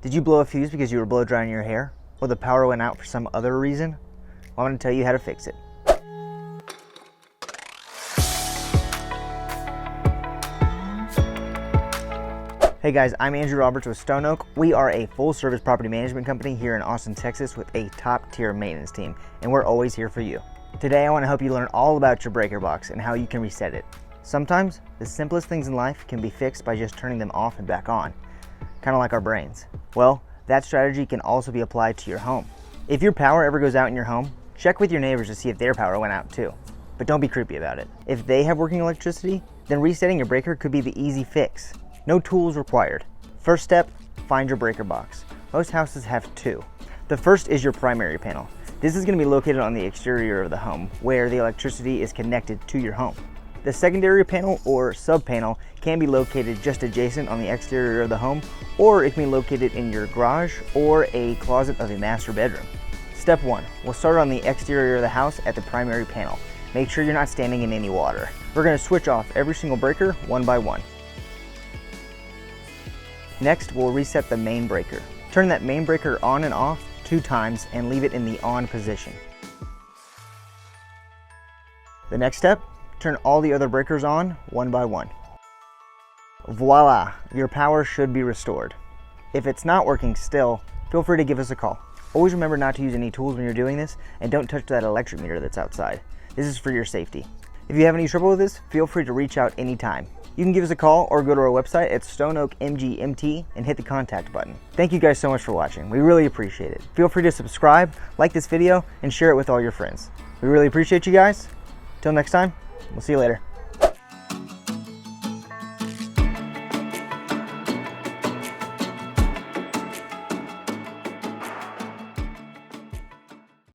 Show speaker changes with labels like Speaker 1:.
Speaker 1: Did you blow a fuse because you were blow drying your hair? Or the power went out for some other reason? Well, I'm going to tell you how to fix it. Hey guys, I'm Andrew Roberts with Stone Oak. We are a full-service property management company here in Austin, Texas with a top-tier maintenance team, and we're always here for you. Today I want to help you learn all about your breaker box and how you can reset it. Sometimes, the simplest things in life can be fixed by just turning them off and back on, kind of like our brains. Well, that strategy can also be applied to your home. If your power ever goes out in your home, check with your neighbors to see if their power went out too. But don't be creepy about it. If they have working electricity, then resetting your breaker could be the easy fix. No tools required. First step, find your breaker box. Most houses have two. The first is your primary panel. This is going to be located on the exterior of the home, where the electricity is connected to your home. The secondary panel or sub-panel can be located just adjacent on the exterior of the home, or it can be located in your garage or a closet of a master bedroom. Step 1, we'll start on the exterior of the house at the primary panel. Make sure you're not standing in any water. We're going to switch off every single breaker one by one. Next, we'll reset the main breaker. Turn that main breaker on and off 2 times and leave it in the on position. The next step, turn all the other breakers on one by one. Voila, your power should be restored. If it's not working still, feel free to give us a call. Always remember not to use any tools when you're doing this, and don't touch that electric meter that's outside. This is for your safety. If you have any trouble with this, feel free to reach out anytime. You can give us a call or go to our website at stoneoakmgmt and hit the contact button. Thank you guys so much for watching. We really appreciate it. Feel free to subscribe, like this video, and share it with all your friends. We really appreciate you guys. Till next time, we'll see you later.